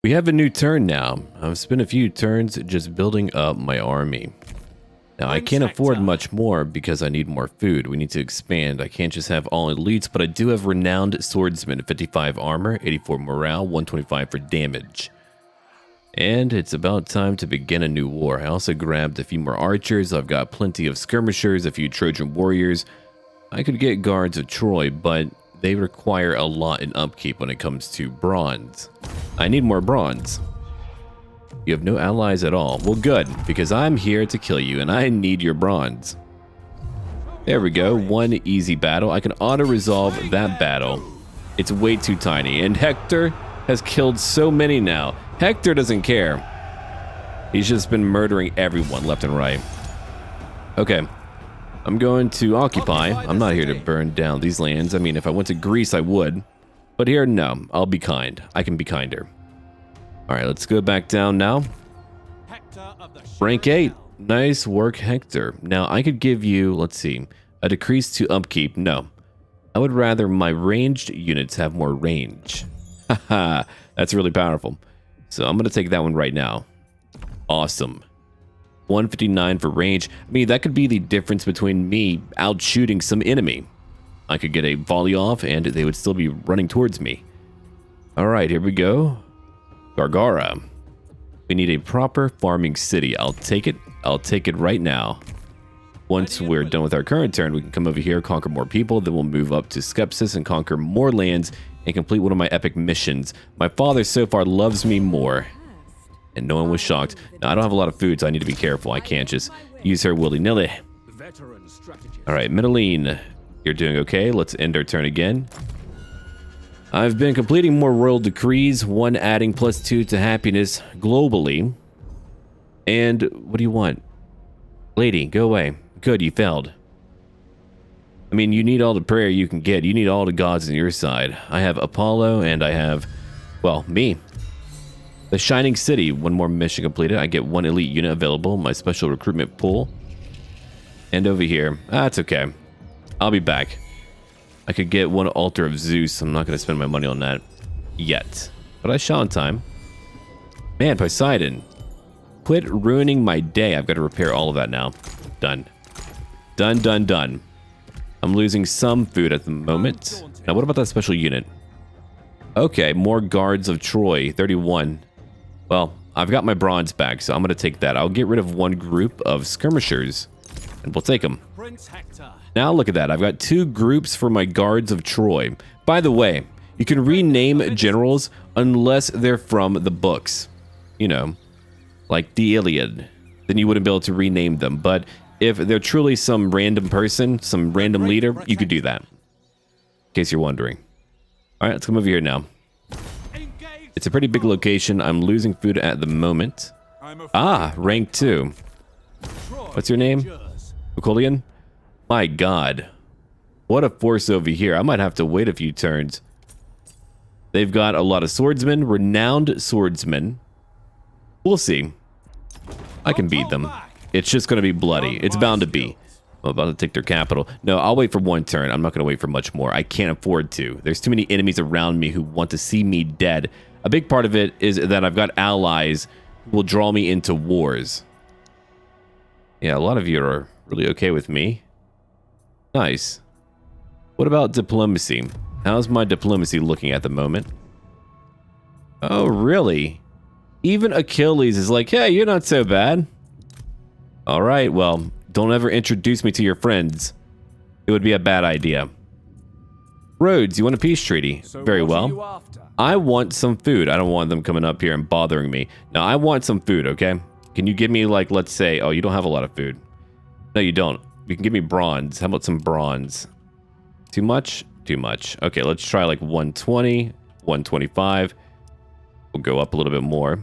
We have a new turn now. I've spent a few turns just building up my army. Now, I can't afford much more because I need more food. We need to expand. I can't just have all elites, but I do have renowned swordsmen, 55 armor, 84 morale, 125 for damage. And it's about time to begin a new war. I also grabbed a few more archers. I've got plenty of skirmishers, a few Trojan warriors. I could get guards of Troy, but they require a lot in upkeep when it comes to bronze. I need more bronze. You have no allies at all. Well, good, because I'm here to kill you, and I need your bronze. There we go, one easy battle. I can auto-resolve that battle. It's way too tiny, and Hector has killed so many now. Hector doesn't care. He's just been murdering everyone left and right. Okay, I'm going to occupy. I'm not here to burn down these lands. I mean, if I went to Greece, I would. But here, no, I'll be kind. I can be kinder. All right, let's go back down now. Rank 8. Nice work, Hector. Now, I could give you, let's see, a decrease to upkeep. No, I would rather my ranged units have more range. Haha, that's really powerful. So I'm going to take that one right now. Awesome. 159 for range. I mean, that could be the difference between me out shooting some enemy. I could get a volley off and they would still be running towards me. All right, here we go. Gargara. We need a proper farming city. I'll take it. I'll take it right now. Once we're done with our current turn, we can come over here, conquer more people, then we'll move up to Skepsis and conquer more lands and complete one of my epic missions. My father so far loves me more. And no one was shocked. Now, I don't have a lot of food, so I need to be careful. I can't just use her willy-nilly. All right, Medellin. You're doing okay. Let's end our turn again. I've been completing more royal decrees, one adding +2 to happiness globally. And what do you want? Lady, go away. Good, you failed. I mean, you need all the prayer you can get. You need all the gods on your side. I have Apollo and I have, well, me. The Shining City, one more mission completed. I get one elite unit available, my special recruitment pool. And over here, it's okay. I'll be back. I could get one altar of Zeus. I'm not going to spend my money on that yet. But I shall in time. Man, Poseidon. Quit ruining my day. I've got to repair all of that now. Done. Done, done, done. I'm losing some food at the moment. Now, what about that special unit? Okay, more guards of Troy. 31. Well, I've got my bronze back, so I'm going to take that. I'll get rid of one group of skirmishers, and we'll take them. Now look at that. I've got 2 groups for my guards of Troy. By the way, you can rename generals unless they're from the books. You know, like the Iliad. Then you wouldn't be able to rename them. But if they're truly some random person, some random leader, you could do that. In case you're wondering. All right, let's come over here now. It's a pretty big location. I'm losing food at the moment. Rank 2. What's your name? Napoleon? My god. What a force over here. I might have to wait a few turns. They've got a lot of swordsmen, renowned swordsmen. We'll see. I can beat them. It's just going to be bloody. It's bound to be. I'm about to take their capital. No, I'll wait for one turn. I'm not going to wait for much more. I can't afford to. There's too many enemies around me who want to see me dead. A big part of it is that I've got allies who will draw me into wars. Yeah, a lot of you are really okay with me. Nice. What about diplomacy? How's my diplomacy looking at the moment? Oh, really? Even Achilles is like, hey, you're not so bad. All right, well, don't ever introduce me to your friends. It would be a bad idea. Rhodes, you want a peace treaty? So very well. I want some food. I don't want them coming up here and bothering me. Now, I want some food, okay? Can you give me, like, let's say, oh, you don't have a lot of food. No, you don't. You can give me bronze. How about some bronze? Too much? Too much. Okay, let's try like 120, 125. We'll go up a little bit more.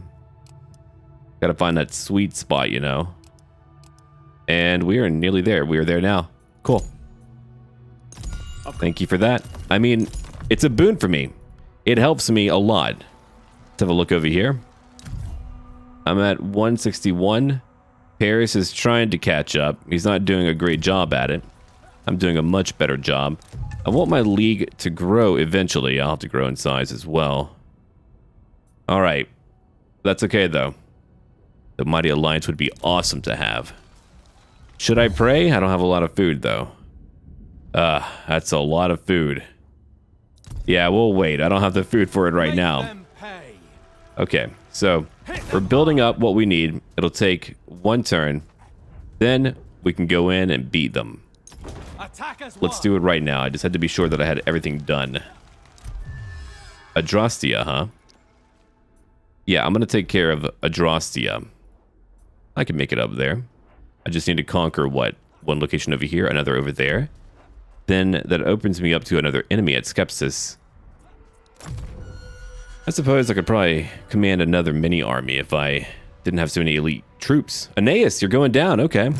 Gotta find that sweet spot, you know. And we are nearly there. We are there now. Cool. Thank you for that. I mean, it's a boon for me. It helps me a lot. Let's have a look over here. I'm at 161. Paris is trying to catch up. He's not doing a great job at it. I'm doing a much better job. I want my league to grow eventually. I'll have to grow in size as well. All right. That's okay, though. The Mighty Alliance would be awesome to have. Should I pray? I don't have a lot of food, though. That's a lot of food. Yeah, we'll wait. I don't have the food for it right now. Okay, so we're building up what we need. It'll take 1 turn. Then we can go in and beat them. Let's do it right now. I just had to be sure that I had everything done. Adrastia, huh? Yeah, I'm going to take care of Adrastia. I can make it up there. I just need to conquer, what? 1 location over here, another over there. Then that opens me up to another enemy at Skepsis. I suppose I could probably command another mini army if I didn't have so many elite troops. Aeneas, you're going down. Okay.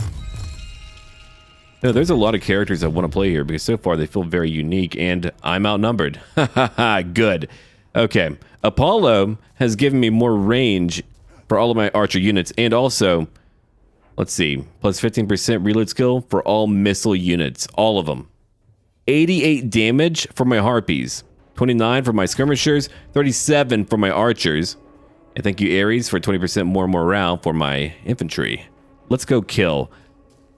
No, there's a lot of characters I want to play here because so far they feel very unique and I'm outnumbered. Hahaha, good. Okay. Apollo has given me more range for all of my archer units and also, let's see, plus 15% reload skill for all missile units. All of them. 88 damage for my harpies. 29 for my skirmishers. 37 for my archers. And thank you, Ares, for 20% more morale for my infantry. Let's go kill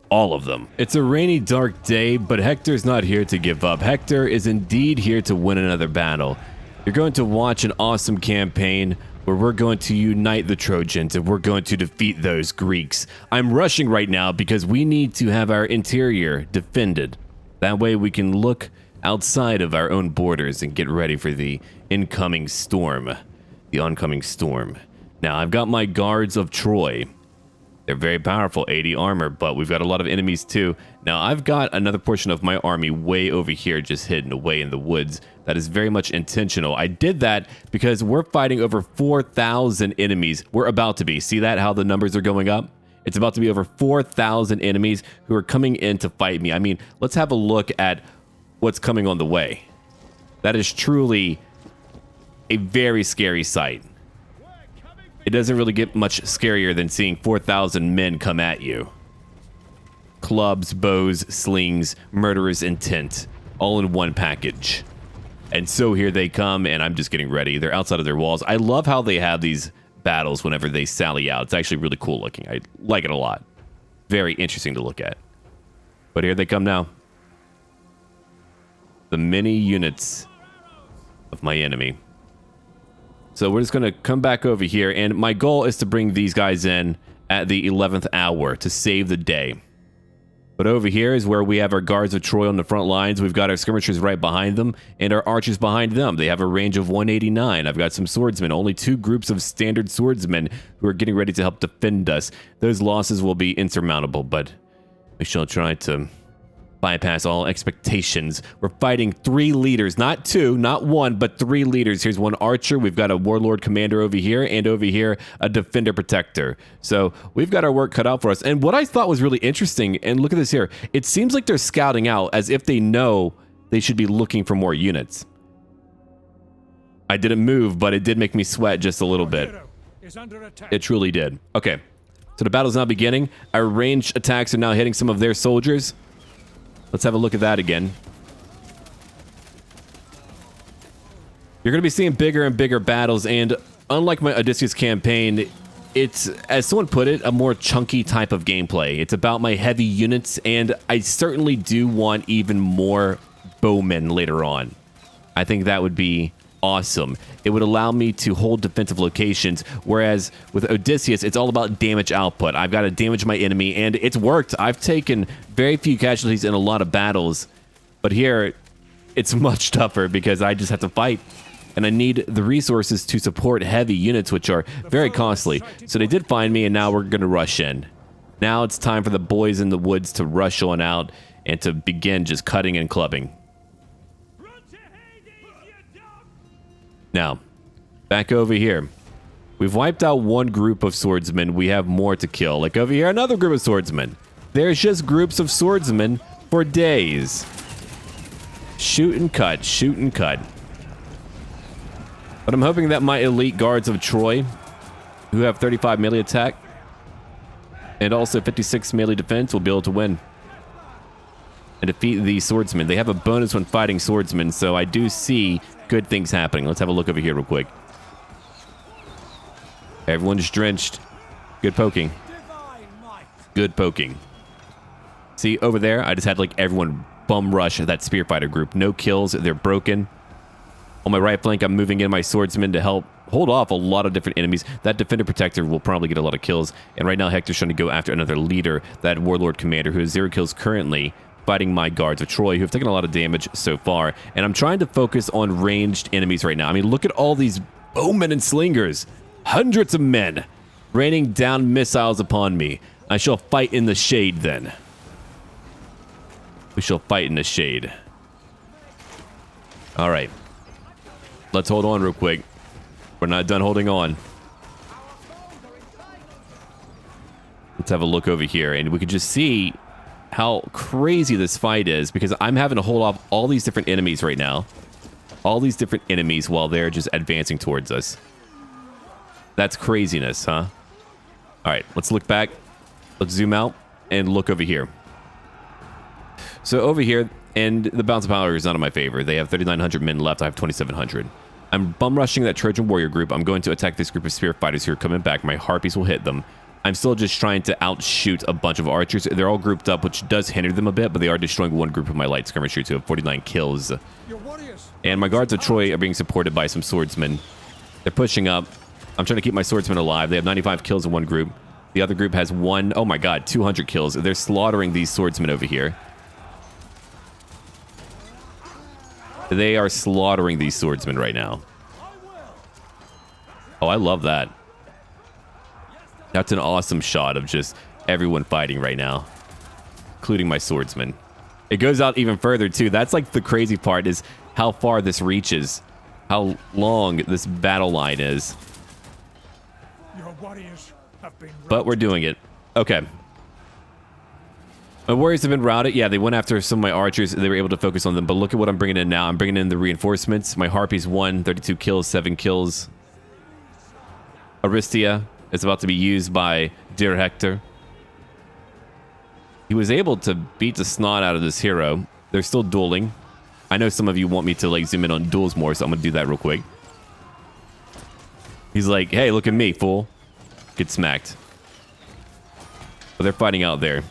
all of them. It's a rainy, dark day, but Hector's not here to give up. Hector is indeed here to win another battle. You're going to watch an awesome campaign where we're going to unite the Trojans and we're going to defeat those Greeks. I'm rushing right now because we need to have our interior defended. That way we can look outside of our own borders and get ready for the incoming storm. The oncoming storm. Now, I've got my guards of Troy. They're very powerful, 80 armor, but we've got a lot of enemies too. Now, I've got another portion of my army way over here, just hidden away in the woods. That is very much intentional. I did that because we're fighting over 4,000 enemies. We're about to be. See that, how the numbers are going up? It's about to be over 4,000 enemies who are coming in to fight me. I mean, let's have a look at what's coming on the way. That is truly a very scary sight. It doesn't really get much scarier than seeing 4,000 men come at you. Clubs, bows, slings, murderous intent, all in one package. And so here they come, and I'm just getting ready. They're outside of their walls. I love how they have these battles whenever they sally out. It's actually really cool looking. I like it a lot. Very interesting to look at. But here they come now. The mini units of my enemy. So we're just going to come back over here, and my goal is to bring these guys in at the 11th hour to save the day. But over here is where we have our guards of Troy on the front lines. We've got our skirmishers right behind them and our archers behind them. They have a range of 189. I've got some swordsmen, only 2 groups of standard swordsmen who are getting ready to help defend us. Those losses will be insurmountable, but we shall try to bypass all expectations. We're fighting 3 leaders, not 2, not 1, but 3 leaders. Here's 1 archer. We've got a warlord commander over here, and over here, a defender protector. So we've got our work cut out for us. And what I thought was really interesting, and look at this here, it seems like they're scouting out as if they know they should be looking for more units. I didn't move, but it did make me sweat just a little bit. It truly did. Okay, so the battle's now beginning. Our ranged attacks are now hitting some of their soldiers. Let's have a look at that again. You're going to be seeing bigger and bigger battles, and unlike my Odysseus campaign, it's, as someone put it, a more chunky type of gameplay. It's about my heavy units, and I certainly do want even more bowmen later on. I think that would be awesome. It would allow me to hold defensive locations, whereas with Odysseus, it's all about damage output. I've got to damage my enemy, and it's worked. I've taken very few casualties in a lot of battles, but here, it's much tougher because I just have to fight, and I need the resources to support heavy units, which are very costly. So they did find me, and now we're going to rush in. Now it's time for the boys in the woods to rush on out and to begin just cutting and clubbing. Now, back over here. We've wiped out 1 group of swordsmen. We have more to kill. Like over here, another group of swordsmen. There's just groups of swordsmen for days. Shoot and cut, shoot and cut. But I'm hoping that my elite guards of Troy, who have 35 melee attack, and also 56 melee defense, will be able to win and defeat these swordsmen. They have a bonus when fighting swordsmen, so I do see good things happening. Let's have a look over here real quick. Everyone's drenched. Good poking. Good poking. See, over there, I just had like everyone bum rush that spear fighter group. No kills. They're broken. On my right flank, I'm moving in my swordsman to help hold off a lot of different enemies. That defender protector will probably get a lot of kills. And right now, Hector's trying to go after another leader, that warlord commander who has 0 kills currently, fighting my guards of Troy, who have taken a lot of damage so far. And I'm trying to focus on ranged enemies right now. I mean, look at all these bowmen and slingers. Hundreds of men raining down missiles upon me. I shall fight in the shade then. We shall fight in the shade. All right. Let's hold on real quick. We're not done holding on. Let's have a look over here, and we can just see how crazy this fight is, because I'm having to hold off all these different enemies right now. All these different enemies while they're just advancing towards us. That's craziness, huh? All right, let's look back. Let's zoom out and look over here. So over here, and the balance of power is not in my favor. They have 3,900 men left. I have 2,700. I'm bum rushing that Trojan warrior group. I'm going to attack this group of spear fighters who are coming back. My harpies will hit them. I'm still just trying to outshoot a bunch of archers. They're all grouped up, which does hinder them a bit, but they are destroying one group of my light skirmishers who have 49 kills. And my guards of Troy are being supported by some swordsmen. They're pushing up. I'm trying to keep my swordsmen alive. They have 95 kills in one group. The other group has oh my god, 200 kills. They're slaughtering these swordsmen over here. They are slaughtering these swordsmen right now. Oh, I love that. That's an awesome shot of just everyone fighting right now, including my swordsman. It goes out even further, too. That's like the crazy part, is how far this reaches, how long this battle line is. Your warriors have been but we're doing it. Okay. My warriors have been routed. Yeah, they went after some of my archers. They were able to focus on them. But look at what I'm bringing in now. I'm bringing in the reinforcements. My harpies won. 32 kills, 7 kills. Aristia is about to be used by dear Hector. He was able to beat the snot out of this hero. They're still dueling. I know some of you want me to like zoom in on duels more, so I'm gonna do that real quick. He's like, hey, look at me, fool. Get smacked. But they're fighting out there.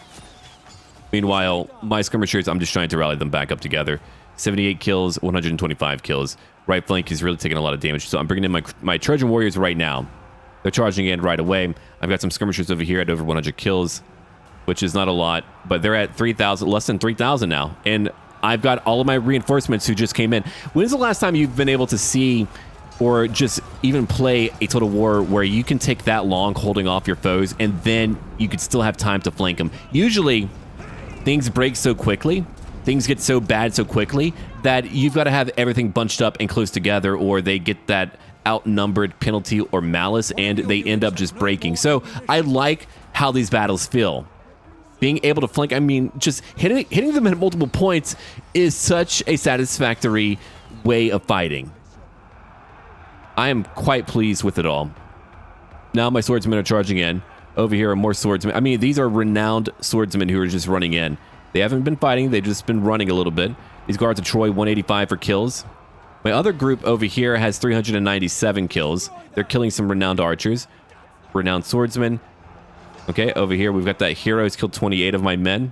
Meanwhile, my skirmishers, I'm just trying to rally them back up together. 78 kills, 125 kills. Right flank is really taking a lot of damage, so I'm bringing in my Trojan warriors right now. They're charging in right away. I've got some skirmishers over here at over 100 kills, which is not a lot, but they're at 3,000, less than 3,000 now. And I've got all of my reinforcements who just came in. When's the last time you've been able to see or just even play a Total War where you can take that long holding off your foes and then you could still have time to flank them? Usually, things break so quickly, things get so bad so quickly that you've got to have everything bunched up and close together, or they get that outnumbered penalty or malice and they end up just breaking. So I like how these battles feel. Being able to flank, I mean, just hitting them at multiple points is such a satisfactory way of fighting. I am quite pleased with it all. Now my swordsmen are charging in. Over here are more swordsmen. I mean, these are renowned swordsmen who are just running in. They haven't been fighting, they've just been running a little bit. These guards of Troy, 185 for kills. My other group over here has 397 kills. They're killing some renowned archers. Renowned swordsmen. Okay, over here we've got that hero who's killed 28 of my men.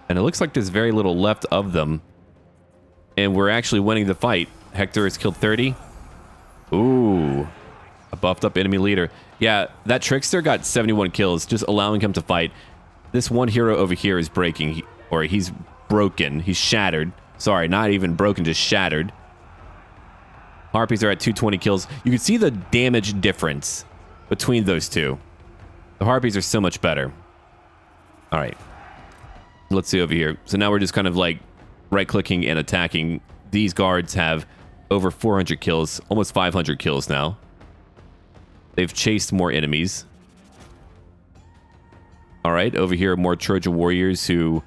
And it looks like there's very little left of them. And we're actually winning the fight. Hector has killed 30. Ooh. A buffed up enemy leader. Yeah, that trickster got 71 kills, just allowing him to fight. This one hero over here is breaking, he's broken. He's shattered. Sorry, not even broken, just shattered. Harpies are at 220 kills. You can see the damage difference between those two. The Harpies are so much better. All right. Let's see over here. So now we're just kind of like right-clicking and attacking. These guards have over 400 kills, almost 500 kills now. They've chased more enemies. All right, over here, more Trojan warriors who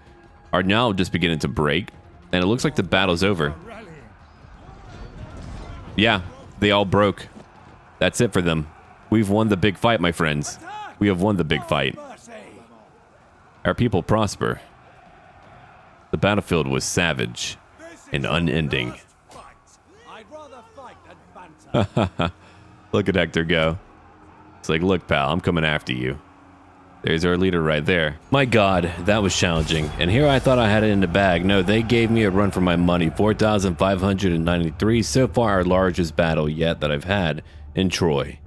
are now just beginning to break. And it looks like the battle's over. Yeah, they all broke. That's it for them. We've won the big fight, my friends. We have won the big fight. Our people prosper. The battlefield was savage and unending. I'd rather Look at Hector go. It's like, look, pal, I'm coming after you. There's our leader right there. My God, that was challenging. And here I thought I had it in the bag. No, they gave me a run for my money. 4,593. So far, our largest battle yet that I've had in Troy.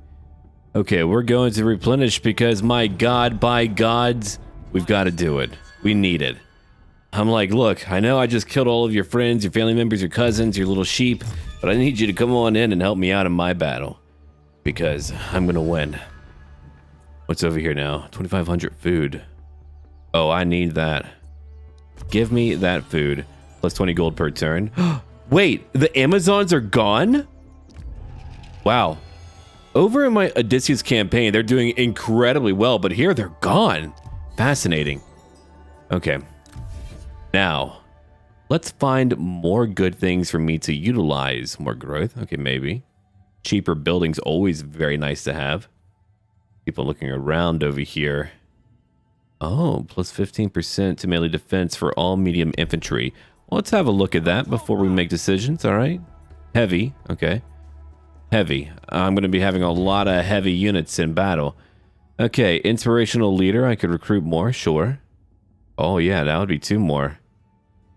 Okay, we're going to replenish because, my God, by gods, we've got to do it. We need it. I'm like, look, I know I just killed all of your friends, your family members, your cousins, your little sheep, but I need you to come on in and help me out in my battle. Because I'm going to win. What's over here now? 2,500 food. Oh, I need that. Give me that food. Plus 20 gold per turn. Wait, the Amazons are gone? Wow. Over in my Odysseus campaign, they're doing incredibly well, but here they're gone. Fascinating. Okay. Now, let's find more good things for me to utilize. More growth. Okay, maybe. Cheaper buildings, always very nice to have. People looking around over here. Oh, plus 15% to melee defense for all medium infantry. Well, let's have a look at that before we make decisions, all right? Heavy, okay. Heavy. I'm going to be having a lot of heavy units in battle. Okay, inspirational leader. I could recruit more, sure. Oh, yeah, that would be 2 more.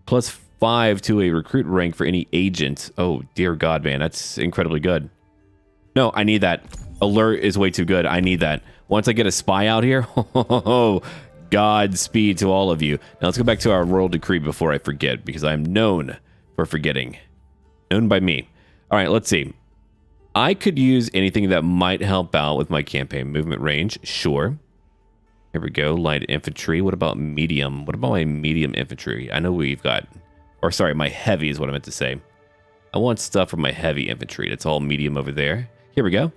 Plus 5 to a recruit rank for any agent. Oh, dear God, man, that's incredibly good. No, I need that. Alert is way too good. I need that. Once I get a spy out here, Godspeed to all of you. Now let's go back to our royal decree before I forget, because I'm known for forgetting. Known by me. All right, let's see. I could use anything that might help out with my campaign. Movement range, sure. Here we go. Light infantry. What about medium? What about my medium infantry? I know we've got... Or sorry, my heavy is what I meant to say. I want stuff for my heavy infantry. That's all medium over there. Here we go.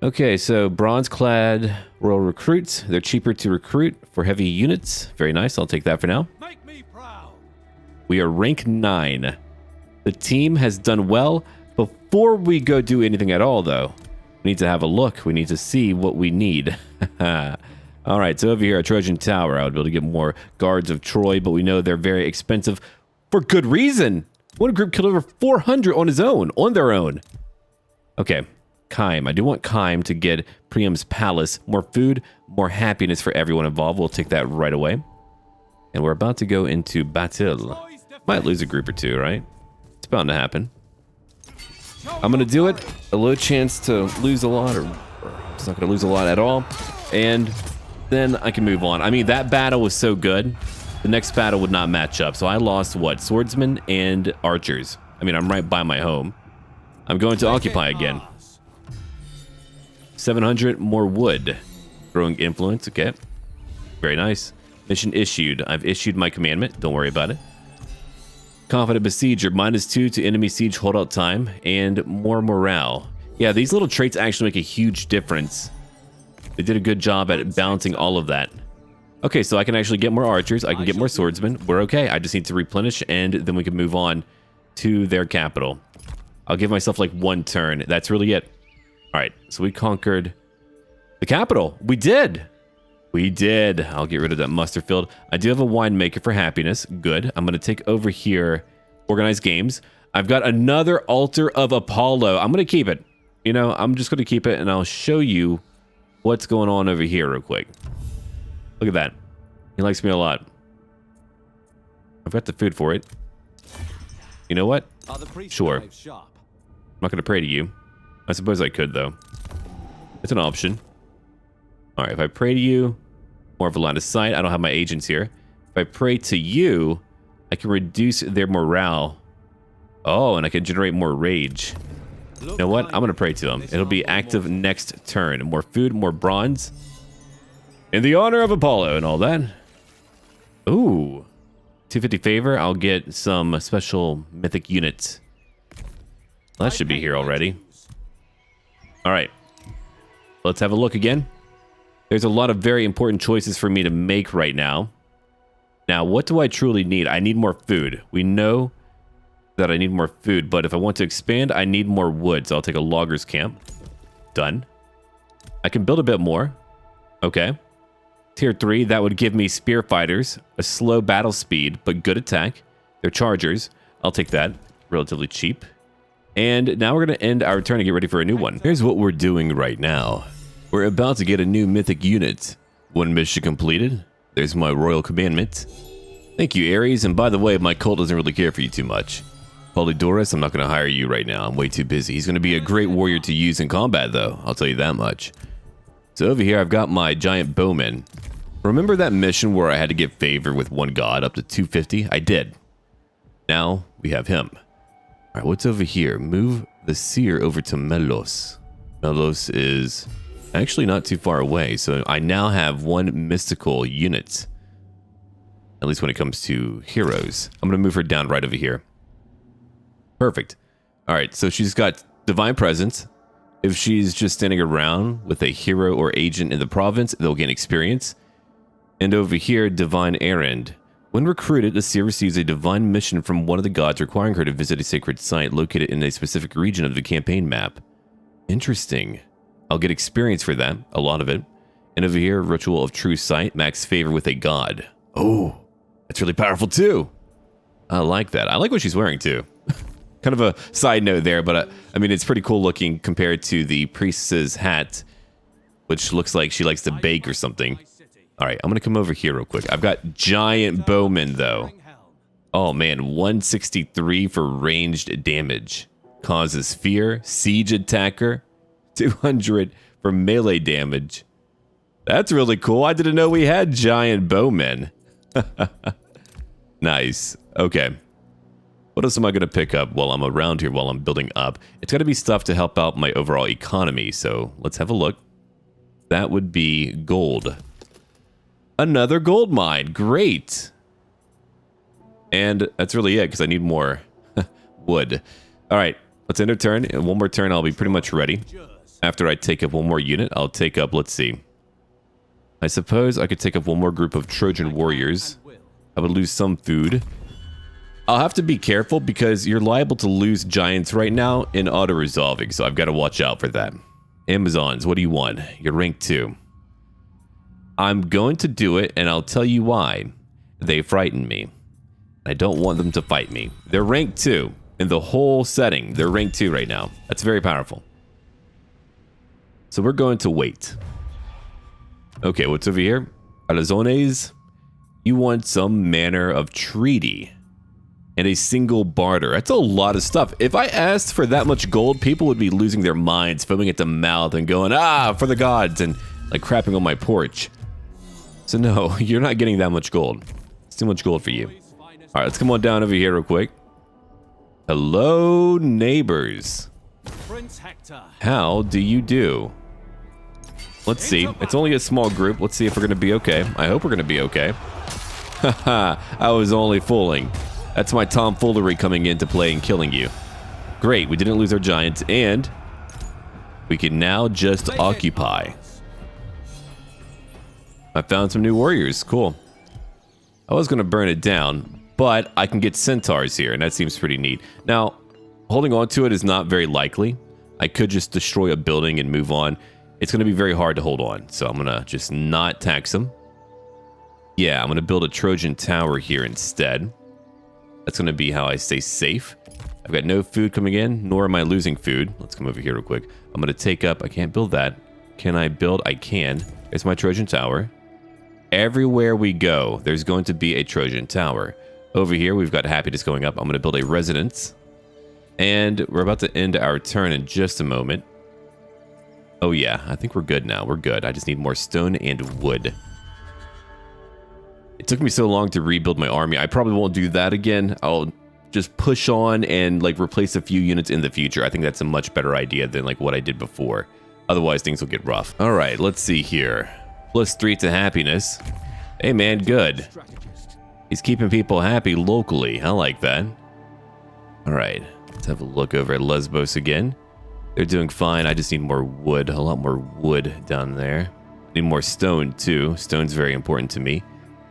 Okay, so bronze-clad royal recruits. They're cheaper to recruit for heavy units. Very nice. I'll take that for now. Make me proud. We are rank 9. The team has done well. Before we go do anything at all, though, we need to have a look. We need to see what we need. All right, so over here at Trojan Tower, I would be able to get more guards of Troy, but we know they're very expensive for good reason. One group killed over 400 on their own. Okay. Kime. I do want Kime to get Priam's palace. More food, more happiness for everyone involved. We'll take that right away. And we're about to go into battle. Might lose a group or two, right? It's bound to happen. I'm going to do it. A low chance to lose a lot, or it's not going to lose a lot at all. And then I can move on. I mean, that battle was so good. The next battle would not match up. So I lost, what? Swordsmen and archers. I mean, I'm right by my home. I'm going to occupy again. 700 more wood. Growing influence, okay. Very nice. Mission issued. I've issued my commandment. Don't worry about it. Confident besieger. -2 to enemy siege holdout time. And more morale. Yeah, these little traits actually make a huge difference. They did a good job at balancing all of that. Okay, so I can actually get more archers. I can get more swordsmen. We're okay. I just need to replenish, and then we can move on to their capital. I'll give myself like 1 turn. That's really it. All right, so we conquered the capital. We did. We did. I'll get rid of that muster field. I do have a winemaker for happiness. Good. I'm going to take over here, organize games. I've got another altar of Apollo. I'm going to keep it. You know, I'm just going to keep it, and I'll show you what's going on over here real quick. Look at that. He likes me a lot. I've got the food for it. You know what? Sure. I'm not going to pray to you. I suppose I could, though. It's an option. All right, if I pray to you, more of a line of sight. I don't have my agents here. If I pray to you, I can reduce their morale. Oh, and I can generate more rage. You know what? I'm going to pray to them. It'll be active next turn. More food, more bronze. In the honor of Apollo and all that. Ooh. 250 favor. I'll get some special mythic units. Well, that should be here already. All right. Let's have a look again. There's a lot of very important choices for me to make right now. Now, what do I truly need? I need more food. We know that I need more food, but if I want to expand, I need more wood. So I'll take a logger's camp. Done. I can build a bit more. Okay. Tier 3, that would give me spear fighters, a slow battle speed, but good attack. They're chargers. I'll take that. Relatively cheap. And now we're going to end our turn and get ready for a new one. Here's what we're doing right now. We're about to get a new mythic unit. One mission completed. There's my royal commandment. Thank you, Ares. And by the way, my cult doesn't really care for you too much. Polydorus, I'm not going to hire you right now. I'm way too busy. He's going to be a great warrior to use in combat, though. I'll tell you that much. So over here, I've got my giant bowmen. Remember that mission where I had to get favor with one god up to 250? I did. Now we have him. All right, what's over here? Move the seer over to Melos. Melos is actually not too far away, so I now have one mystical unit. At least when it comes to heroes. I'm going to move her down right over here. Perfect. All right, so she's got divine presence. If she's just standing around with a hero or agent in the province, they'll gain experience. And over here, divine errand. When recruited, the seer receives a divine mission from one of the gods requiring her to visit a sacred site located in a specific region of the campaign map. Interesting. I'll get experience for that, a lot of it. And over here, ritual of true sight, max favor with a god. Oh, that's really powerful too. I like that. I like what she's wearing too. Kind of a side note there, but I mean, it's pretty cool looking compared to the priestess's hat, which looks like she likes to bake or something. All right, I'm going to come over here real quick. I've got giant bowmen, though. Oh, man, 163 for ranged damage. Causes fear. Siege attacker. 200 for melee damage. That's really cool. I didn't know we had giant bowmen. Nice. Okay. What else am I going to pick up while I'm around here, while I'm building up? It's got to be stuff to help out my overall economy, so let's have a look. That would be gold. Another gold mine. Great. And that's really it, because I need more wood. All right, let's end our turn. In one more turn, I'll be pretty much ready. After I take up one more unit, I'll take up, let's see. I suppose I could take up one more group of Trojan warriors. I would lose some food. I'll have to be careful because you're liable to lose giants right now in auto-resolving, so I've got to watch out for that. Amazons, what do you want? You're rank 2. I'm going to do it, and I'll tell you why. They frighten me. I don't want them to fight me. They're rank 2. In the whole setting, they're rank 2 right now. That's very powerful. So we're going to wait. Okay, what's over here? Alazones, you want some manner of treaty. And a single barter. That's a lot of stuff. If I asked for that much gold, people would be losing their minds, foaming at the mouth and going, ah, for the gods, and like crapping on my porch. So no, you're not getting that much gold. It's too much gold for you. All right, let's come on down over here real quick. Hello, neighbors. Prince Hector. How do you do? Let's see. It's only a small group. Let's see if we're going to be okay. I hope we're going to be okay. Haha, I was only fooling. That's my tomfoolery coming into play and killing you. Great, we didn't lose our giants, and we can now just occupy. I found some new warriors. Cool. I was going to burn it down, but I can get centaurs here, and that seems pretty neat. Now, holding on to it is not very likely. I could just destroy a building and move on. It's going to be very hard to hold on, so I'm going to just not tax them. Yeah, I'm going to build a Trojan tower here instead. That's going to be how I stay safe. I've got no food coming in, nor am I losing food. Let's come over here real quick. I'm going to take up... I can't build that. Can I build? I can. There's my Trojan tower. Everywhere we go, there's going to be a Trojan tower. Over here, we've got happiness going up. I'm going to build a residence. And we're about to end our turn in just a moment. Oh yeah, I think we're good now. We're good. I just need more stone and wood. It took me so long to rebuild my army. I probably won't do that again. I'll just push on and like replace a few units in the future. I think that's a much better idea than like what I did before. Otherwise, things will get rough. All right, let's see here. +3 to happiness. Hey man, good. He's keeping people happy locally. I like that. All right, let's have a look over at Lesbos again. They're doing fine. I just need more wood. A lot more wood down there. Need more stone too. Stone's very important to me.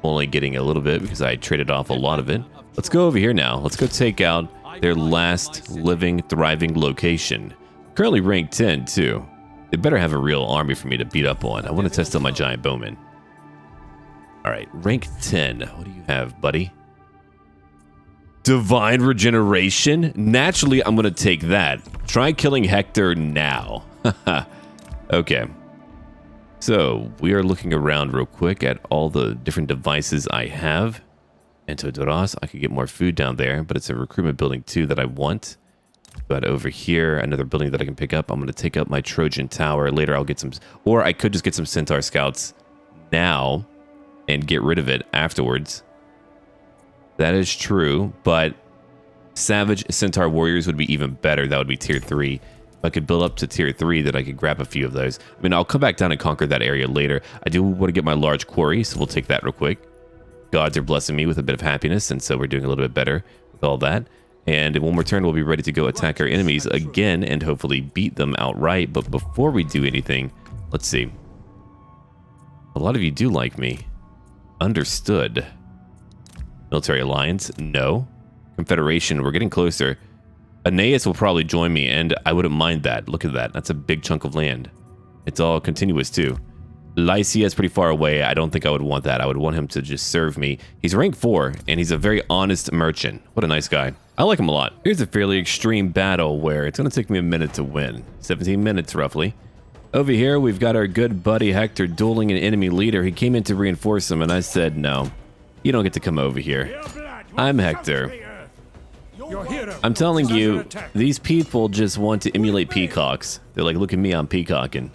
Only getting a little bit because I traded off a lot of it. Let's go over here now. Let's go take out their last living, thriving location. Currently rank 10 too. They better have a real army for me to beat up on. I want to test out my giant bowmen. All right, rank 10. What do you have, buddy? Divine regeneration? Naturally, I'm going to take that. Try killing Hector now. Okay. So, we are looking around real quick at all the different devices I have. And to Doras, I could get more food down there, but it's a recruitment building too that I want. But over here, another building that I can pick up. I'm going to take up my Trojan Tower. Later, I'll get some... Or I could just get some Centaur Scouts now and get rid of it afterwards. That is true, but Savage Centaur Warriors would be even better. That would be tier 3. If I could build up to tier 3, then I could grab a few of those. I mean, I'll come back down and conquer that area later. I do want to get my large quarry, so we'll take that real quick. Gods are blessing me with a bit of happiness, and so we're doing a little bit better with all that. And in one more turn, we'll be ready to go attack our enemies again and hopefully beat them outright. But before we do anything, let's see. A lot of you do like me. Understood. Military alliance? No. Confederation, we're getting closer. Aeneas will probably join me, and I wouldn't mind that. Look at that. That's a big chunk of land. It's all continuous, too. Lycia is pretty far away. I don't think I would want that. I would want him to just serve me. He's rank 4, and he's a very honest merchant. What a nice guy. I like him a lot. Here's a fairly extreme battle where it's going to take me a minute to win. 17 minutes, roughly. Over here, we've got our good buddy Hector dueling an enemy leader. He came in to reinforce him, and I said, no, you don't get to come over here. I'm Hector. I'm telling you, these people just want to emulate peacocks. They're like, look at me, I'm peacocking.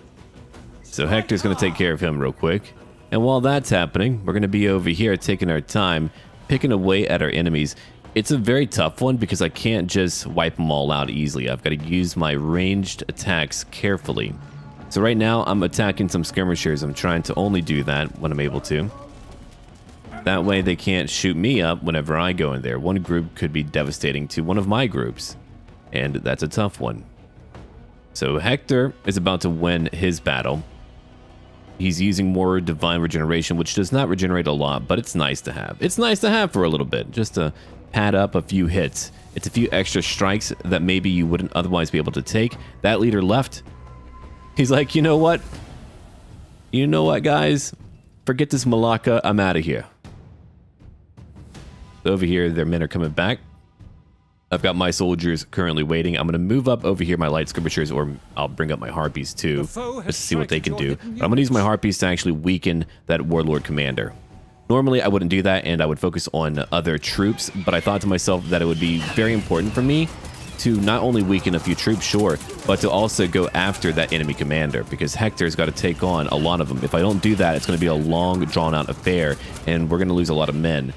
So Hector's going to take care of him real quick. And while that's happening, we're going to be over here taking our time, picking away at our enemies. It's a very tough one because I can't just wipe them all out easily. I've got to use my ranged attacks carefully. So right now, I'm attacking some skirmishers. I'm trying to only do that when I'm able to. That way they can't shoot me up whenever I go in there. One group could be devastating to one of my groups. And that's a tough one. So Hector is about to win his battle. He's using more divine regeneration, which does not regenerate a lot, but it's nice to have. It's nice to have for a little bit, just to pad up a few hits. It's a few extra strikes that maybe you wouldn't otherwise be able to take. That leader left. He's like, you know what? You know what, guys? Forget this Malacca. I'm out of here. Over here, their men are coming back. I've got my soldiers currently waiting. I'm going to move up over here my light skirmishers, or I'll bring up my harpies too, just to see what they can do. But I'm going to use my harpies to actually weaken that warlord commander. Normally, I wouldn't do that, and I would focus on other troops, but I thought to myself that it would be very important for me to not only weaken a few troops, sure, but to also go after that enemy commander, because Hector's got to take on a lot of them. If I don't do that, it's going to be a long, drawn-out affair, and we're going to lose a lot of men.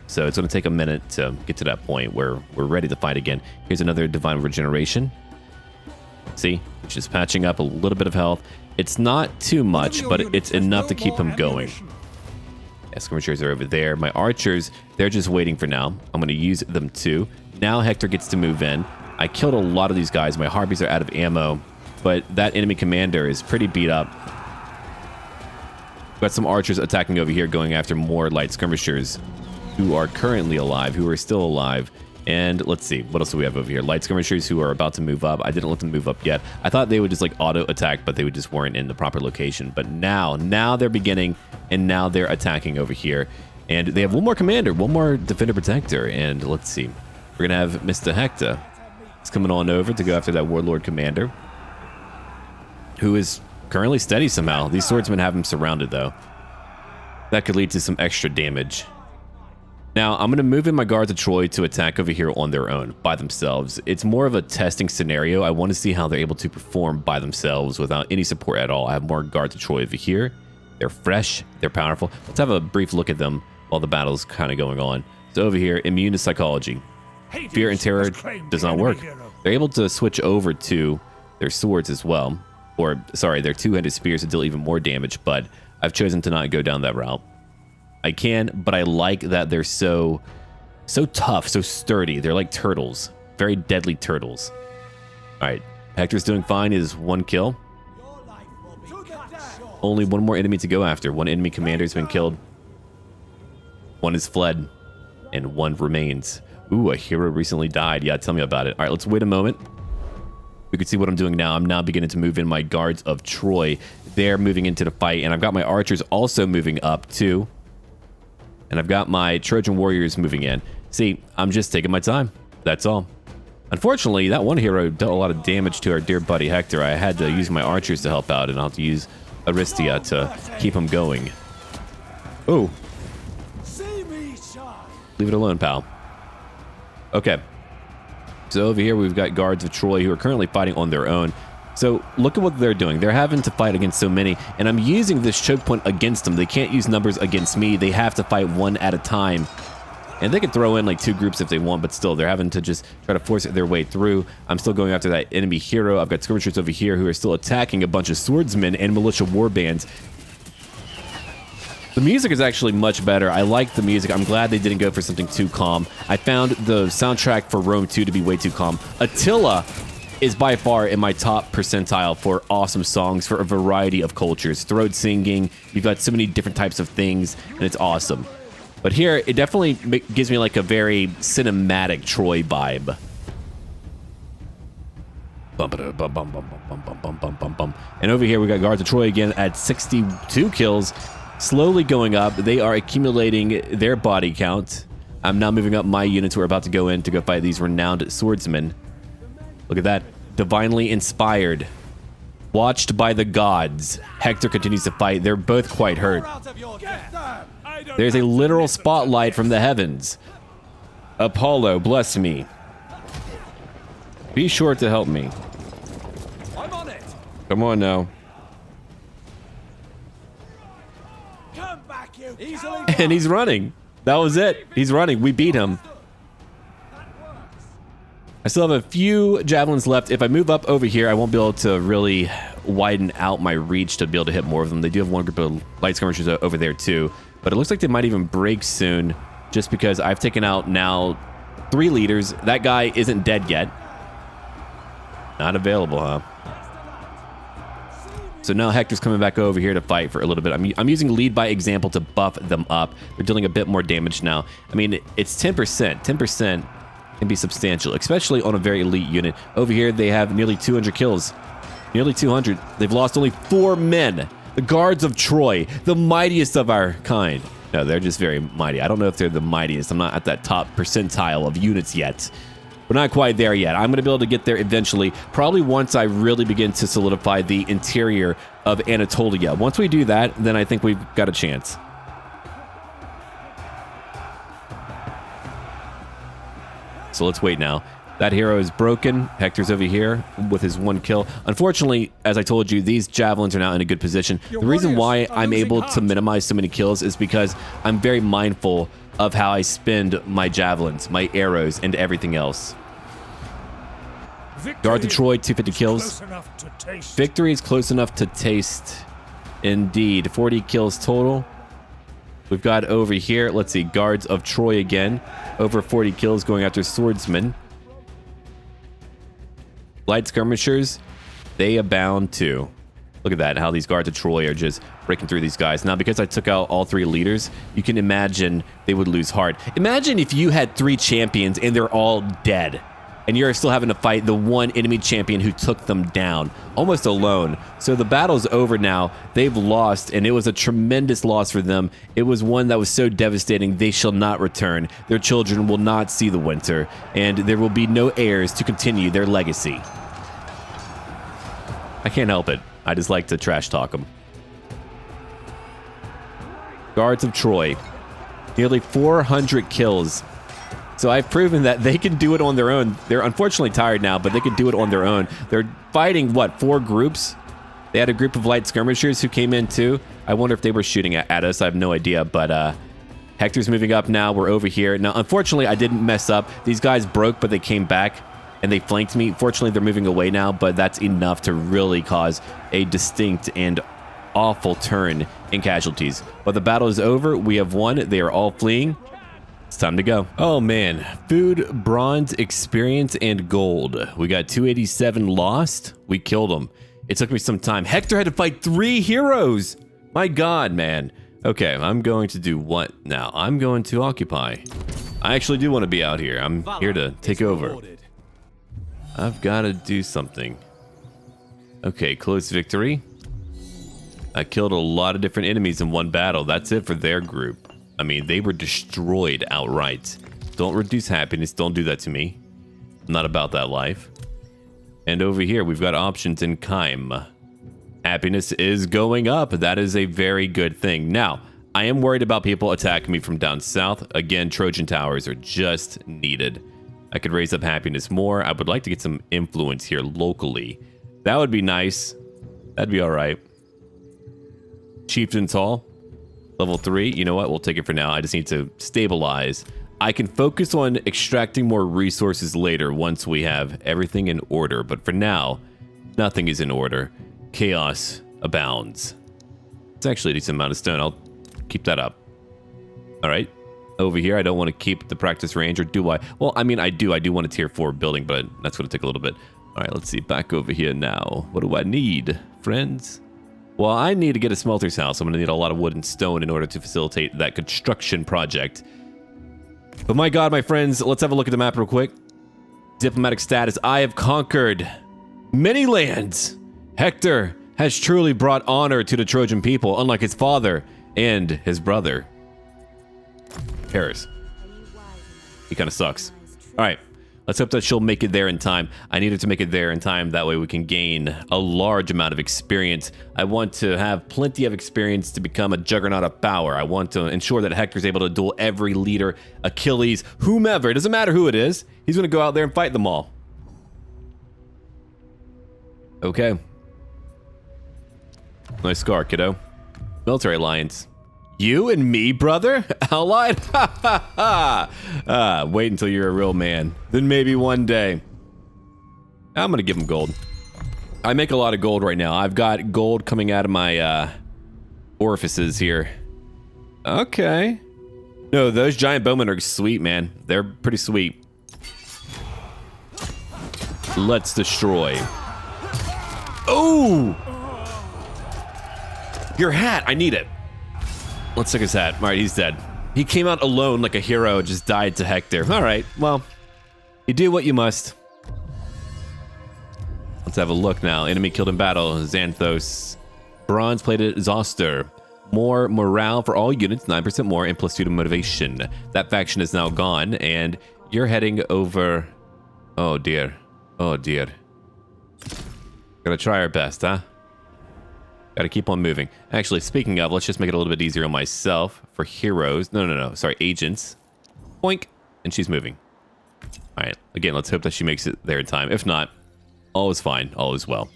So it's going to take a minute to get to that point where we're ready to fight again. Here's another divine regeneration. See, it's just patching up a little bit of health. It's not too much, but it's enough to keep him going. Skirmishers are over there. My archers, they're just waiting for now. I'm going to use them too. Now Hector gets to move in. I killed a lot of these guys. My harpies are out of ammo, but that enemy commander is pretty beat up. Got some archers attacking over here, going after more light skirmishers who are currently alive, who are still alive. And let's see, what else do we have over here? Light skirmishers who are about to move up. I didn't let them move up yet. I thought they would just like auto attack, but they just weren't in the proper location. But now they're beginning, and now they're attacking over here. And they have one more commander, one more defender protector. And let's see, we're gonna have Mr. Hector. He's coming on over to go after that warlord commander, who is currently steady somehow. These swordsmen have him surrounded though. That could lead to some extra damage. Now, I'm going to move in my guards of Troy to attack over here on their own, by themselves. It's more of a testing scenario. I want to see how they're able to perform by themselves without any support at all. I have more guards of Troy over here. They're fresh. They're powerful. Let's have a brief look at them while the battle's kind of going on. So over here, immune to psychology. Fear and terror does not work. They're able to switch over to their swords as well. Or, sorry, their two-handed spears to deal even more damage, but I've chosen to not go down that route. I can, but I like that they're so tough, so sturdy. They're like turtles. Very deadly turtles. All right, Hector's doing fine. Is one kill. Only one more enemy to go after. One enemy commander's been killed. One is fled, and one remains. Ooh, a hero recently died. Yeah, tell me about it. All right, let's wait a moment. We can see what I'm doing now. I'm now beginning to move in my guards of Troy. They're moving into the fight, and I've got my archers also moving up too. And I've got my Trojan warriors moving in. See, I'm just taking my time. That's all. Unfortunately, that one hero dealt a lot of damage to our dear buddy Hector. I had to use my archers to help out, and I'll have to use Aristia to keep him going. Oh. Leave it alone, pal. Okay. So over here, we've got guards of Troy who are currently fighting on their own. So look at what they're doing. They're having to fight against so many, and I'm using this choke point against them. They can't use numbers against me. They have to fight one at a time. And they can throw in like 2 groups if they want, but still, they're having to just try to force their way through. I'm still going after that enemy hero. I've got skirmishers over here who are still attacking a bunch of swordsmen and militia warbands. The music is actually much better. I like the music. I'm glad they didn't go for something too calm. I found the soundtrack for Rome 2 to be way too calm. Attila is by far in my top percentile for awesome songs for a variety of cultures. Throat singing, you've got so many different types of things, and it's awesome. But here, it definitely gives me like a very cinematic Troy vibe. And over here, we got Guards of Troy again at 62 kills. Slowly going up. They are accumulating their body count. I'm now moving up my units. We're about to go in to go fight these renowned swordsmen. Look at that. Divinely inspired. Watched by the gods. Hector continues to fight. They're both quite hurt. There's a literal spotlight from the heavens. Apollo, bless me. Be sure to help me. I'm on it. Come on now. Come back, you. Easily. And he's running. That was it. He's running. We beat him. I still have a few javelins left. If I move up over here, I won't be able to really widen out my reach to be able to hit more of them. They do have one group of light skirmishers over there too, but it looks like they might even break soon just because I've taken out now 3 leaders. That guy isn't dead yet. Not available, huh? So now Hector's coming back over here to fight for a little bit. I'm using lead by example to buff them up. They're dealing a bit more damage now. I mean, it's 10%. 10% can be substantial, especially on a very elite unit. Over here, they have nearly 200 kills. Nearly 200. They've lost only 4 men. The Guards of Troy, the mightiest of our kind. No, they're just very mighty. I don't know if they're the mightiest. I'm not at that top percentile of units yet. We're not quite there yet. I'm going to be able to get there eventually, probably once I really begin to solidify the interior of Anatolia. Once we do that, then I think we've got a chance. So let's wait now. That hero is broken. Hector's over here with his 1 kill. Unfortunately, as I told you, these javelins are now in a good position. The reason why I'm able to minimize so many kills is because I'm very mindful of how I spend my javelins, my arrows, and everything else. Guards of Troy, 250 kills. Victory is close enough to taste. Indeed, 40 kills total. We've got over here, let's see, Guards of Troy again. Over 40 kills going after swordsmen. Light skirmishers, they abound too. Look at that, how these Guards of Troy are just breaking through these guys. Now, because I took out all 3 leaders, you can imagine they would lose hard. Imagine if you had 3 champions and they're all dead, and you're still having to fight the one enemy champion who took them down, almost alone. So the battle's over now. They've lost, and it was a tremendous loss for them. It was one that was so devastating, they shall not return. Their children will not see the winter, and there will be no heirs to continue their legacy. I can't help it. I just like to trash talk them. Guards of Troy. Nearly 400 kills. So I've proven that they can do it on their own. They're unfortunately tired now, but they can do it on their own. They're fighting, what, 4 groups? They had a group of light skirmishers who came in too. I wonder if they were shooting at us. I have no idea, but Hector's moving up now. We're over here. Now, unfortunately, I didn't mess up. These guys broke, but they came back and they flanked me. Fortunately, they're moving away now, but that's enough to really cause a distinct and awful turn in casualties. But the battle is over. We have won. They are all fleeing. It's time to go. Oh man, food, bronze, experience, and gold. We got 287 lost. We killed them. It took me some time. Hector had to fight 3 heroes. My God, man. Okay, I'm going to do what now? I'm going to occupy. I actually do want to be out here. I'm here to take over. I've got to do something. Okay, close victory. I killed a lot of different enemies in one battle. That's it for their group. I mean, they were destroyed outright. Don't reduce happiness. Don't do that to me. I'm not about that life. And over here, we've got options in Kime. Happiness is going up. That is a very good thing. Now, I am worried about people attacking me from down south. Again, Trojan towers are just needed. I could raise up happiness more. I would like to get some influence here locally. That would be nice. That'd be all right. Chieftain's Hall, level 3. You know what? We'll take it for now. I just need to stabilize. I can focus on extracting more resources later once we have everything in order. But for now, nothing is in order. Chaos abounds. It's actually a decent amount of stone. I'll keep that up. All right. Over here, I don't want to keep the practice range, or do I? Well, I mean, I do. I do want a tier 4 building, but that's going to take a little bit. All right, let's see. Back over here now. What do I need, friends? Well, I need to get a smelter's house. I'm going to need a lot of wood and stone in order to facilitate that construction project. But my God, my friends, let's have a look at the map real quick. Diplomatic status. I have conquered many lands. Hector has truly brought honor to the Trojan people, unlike his father and his brother. Paris. He kind of sucks. All right. Let's hope that she'll make it there in time. I need her to make it there in time. That way we can gain a large amount of experience. I want to have plenty of experience to become a juggernaut of power. I want to ensure that Hector's able to duel every leader, Achilles, whomever. It doesn't matter who it is. He's going to go out there and fight them all. Okay. Nice scar, kiddo. Military alliance. You and me, brother? Allied? Ha ha ha! Wait until you're a real man. Then maybe one day. I'm gonna give him gold. I make a lot of gold right now. I've got gold coming out of my orifices here. Okay. No, those giant bowmen are sweet, man. They're pretty sweet. Let's destroy. Oh! Your hat! I need it. Let's take his hat. All right, he's dead. He came out alone like a hero, just died to Hector. All right, well, you do what you must. Let's have a look now. Enemy killed in battle. Xanthos. Bronze-plated Zoster. More morale for all units, 9% more, and +2 to motivation. That faction is now gone, and you're heading over... Oh, dear. Oh, dear. Gotta try our best, huh? Gotta keep on moving. Actually, speaking of, let's just make it a little bit easier on myself for heroes. No. Sorry, agents. Boink. And she's moving. All right. Again, let's hope that she makes it there in time. If not, all is fine. All is well.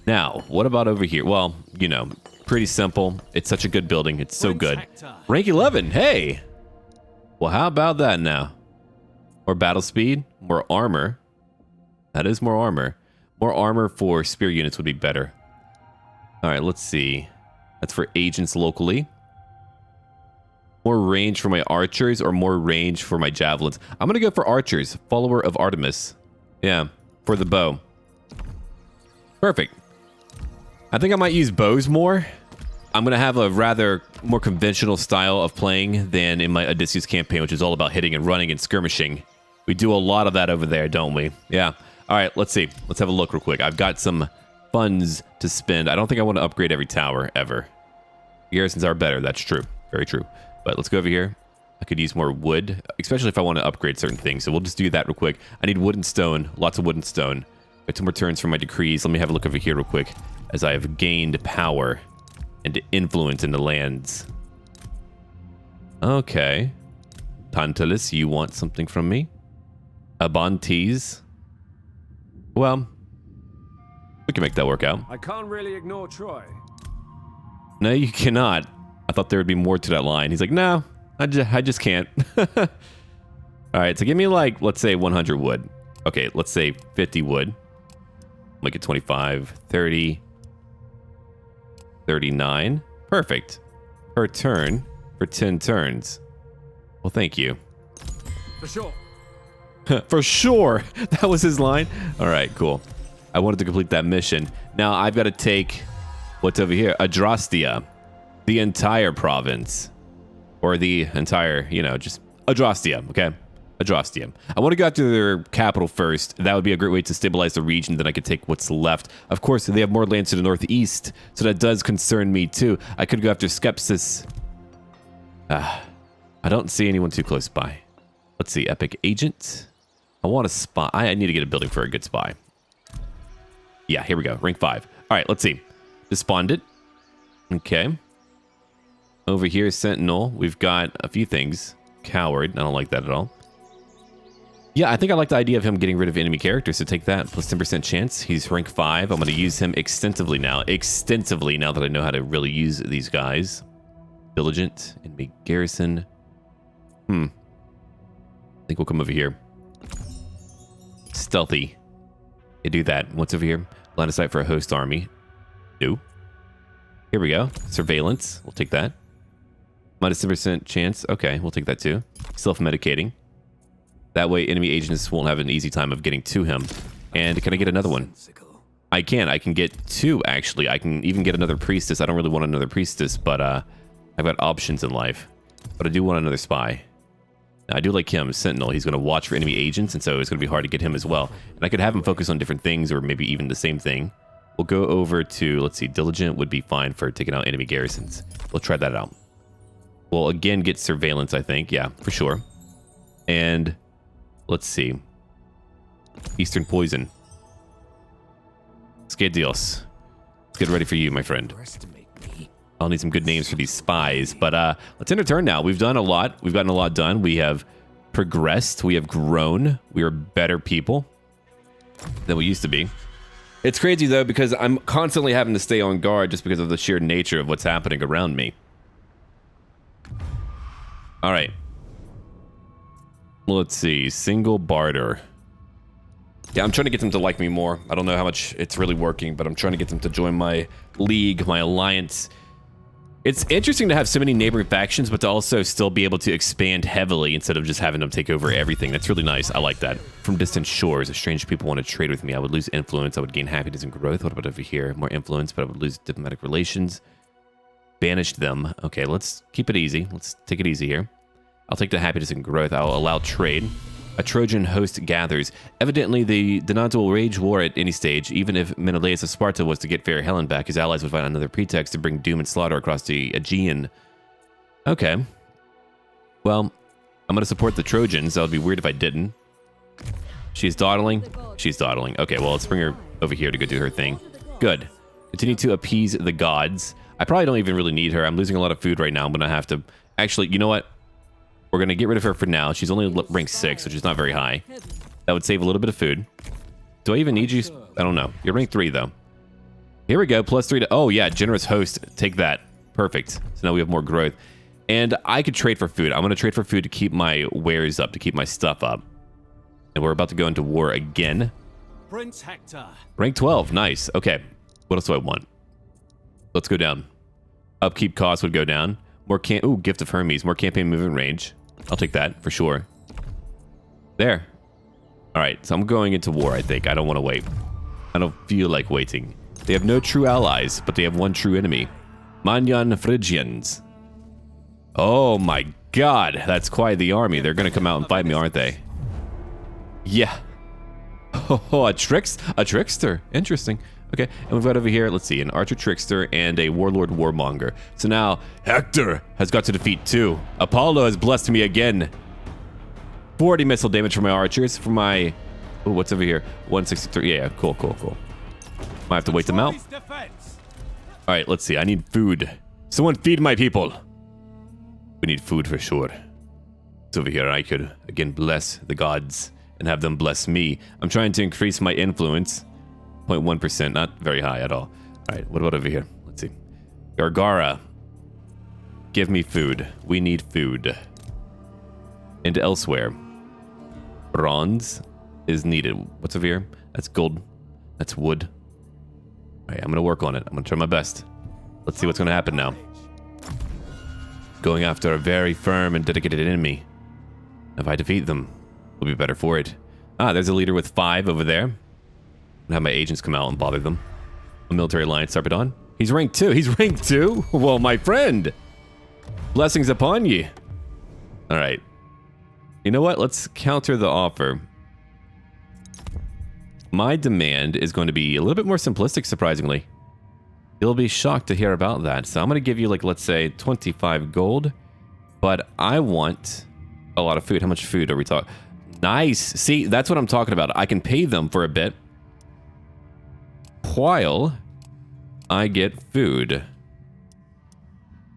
Now, what about over here? Well, you know, pretty simple. It's such a good building. It's so good. Rank 11. Hey. Well, how about that now? More battle speed. More armor. That is more armor. More armor for spear units would be better. All right, let's see. That's for agents locally. More range for my archers or more range for my javelins? I'm going to go for archers. Follower of Artemis. Yeah, for the bow. Perfect. I think I might use bows more. I'm going to have a rather more conventional style of playing than in my Odysseus campaign, which is all about hitting and running and skirmishing. We do a lot of that over there, don't we? Yeah. All right, let's see. Let's have a look real quick. I've got some funds to spend. I don't think I want to upgrade every tower ever. Garrisons are better. That's true. Very true. But let's go over here. I could use more wood, especially if I want to upgrade certain things. So we'll just do that real quick. I need wood and stone. Lots of wood and stone. Got 2 more turns for my decrees. Let me have a look over here real quick as I have gained power and influence in the lands. Okay. Tantalus, you want something from me? Abantes. Well, we can make that work out. I can't really ignore Troy. No, you cannot. I thought there would be more to that line. He's like, no, I just can't. All right, so give me like, let's say 100 wood. Okay, let's say 50 wood. Make it 25, 30, 39. Perfect. Per turn for 10 turns. Well, thank you. For sure. For sure. That was his line. All right, cool. I wanted to complete that mission. Now I've got to take what's over here, Adrastia, the entire province, or the entire, you know, just Adrastia. Okay, Adrastia. I want to go after their capital first. That would be a great way to stabilize the region. Then I could take what's left. Of course, they have more lands to the northeast, so that does concern me too. I could go after Skepsis. I don't see anyone too close by. Let's see, epic agent. I want a spy. I need to get a building for a good spy. Yeah, here we go. Rank 5. All right, let's see. Just spawned it. Okay. Over here, sentinel. We've got a few things. Coward. I don't like that at all. Yeah, I think I like the idea of him getting rid of enemy characters, so take that. Plus 10% chance. He's rank 5. I'm going to use him extensively now. Extensively now that I know how to really use these guys. Diligent. Enemy garrison. I think we'll come over here. Stealthy. You do that. What's over here? Line of sight for a host army. No. Here we go. Surveillance. We'll take that. Minus 10% chance. Okay, we'll take that too. Self-medicating. That way enemy agents won't have an easy time of getting to him. And can I get another one? I can. I can get 2, actually. I can even get another priestess. I don't really want another priestess, but I've got options in life. But I do want another spy. Now, I do like him, Sentinel. He's going to watch for enemy agents, and so it's going to be hard to get him as well. And I could have him focus on different things, or maybe even the same thing. We'll go over to, let's see, Diligent would be fine for taking out enemy garrisons. We'll try that out. We'll again get surveillance, I think. Yeah, for sure. And let's see. Eastern Poison. Skadios. Let's get ready for you, my friend. I'll need some good names for these spies. But let's end our turn now. We've done a lot. We've gotten a lot done. We have progressed. We have grown. We are better people than we used to be. It's crazy, though, because I'm constantly having to stay on guard just because of the sheer nature of what's happening around me. All right. Let's see. Single barter. Yeah, I'm trying to get them to like me more. I don't know how much it's really working, but I'm trying to get them to join my league, my alliance. It's interesting to have so many neighboring factions, but to also still be able to expand heavily instead of just having them take over everything. That's really nice. I like that. From distant shores, if strange people want to trade with me, I would lose influence. I would gain happiness and growth. What about over here? More influence, but I would lose diplomatic relations. Banished them. Okay, let's keep it easy. Let's take it easy here. I'll take the happiness and growth. I'll allow trade. A Trojan host gathers. Evidently, the Donata will wage war at any stage. Even if Menelaus of Sparta was to get fair Helen back, his allies would find another pretext to bring doom and slaughter across the Aegean. Okay. Well, I'm going to support the Trojans. That would be weird if I didn't. She's dawdling. She's dawdling. Okay, well, let's bring her over here to go do her thing. Good. Continue to appease the gods. I probably don't even really need her. I'm losing a lot of food right now. I'm going to have to... Actually, you know what? We're going to get rid of her for now. She's only rank 6, which is not very high. That would save a little bit of food. Do I even need you? I don't know. You're rank 3, though. Here we go. +3 to... Oh, yeah. Generous host. Take that. Perfect. So now we have more growth. And I could trade for food. I'm going to trade for food to keep my wares up, to keep my stuff up. And we're about to go into war again. Prince Hector. Rank 12. Nice. Okay. What else do I want? Let's go down. Upkeep cost would go down. More Ooh, Gift of Hermes. More campaign movement range. I'll take that for sure. There. All right, so I'm going into war, I think. I don't want to wait. I don't feel like waiting. They have no true allies, but they have one true enemy. Manyan Phrygians. Oh my god, that's quite the army. They're going to come out and fight me, aren't they? Yeah. Oh, a trickster. Interesting. Okay, and we've got over here, let's see, an archer trickster and a warlord warmonger. So now, Hector has got to defeat 2. Apollo has blessed me again. 40 missile damage for my archers, for my... Oh, what's over here? 163, yeah, cool. Might have to wait them out. All right, let's see, I need food. Someone feed my people. We need food for sure. It's over here, I could, again, bless the gods and have them bless me. I'm trying to increase my influence. 0.1%, not very high at all. All right, what about over here? Let's see. Gargara. Give me food. We need food. And elsewhere. Bronze is needed. What's over here? That's gold. That's wood. All right, I'm going to work on it. I'm going to try my best. Let's see what's going to happen now. Going after a very firm and dedicated enemy. If I defeat them, we'll be better for it. Ah, there's a leader with 5 over there. And have my agents come out and bother them. A military alliance, Sarpedon. He's rank 2. He's rank 2? Well, my friend. Blessings upon ye. All right. You know what? Let's counter the offer. My demand is going to be a little bit more simplistic, surprisingly. You'll be shocked to hear about that. So I'm going to give you, like, let's say 25 gold. But I want A lot of food. How much food are we talking? Nice. See, that's what I'm talking about. I can pay them for a bit while I get food.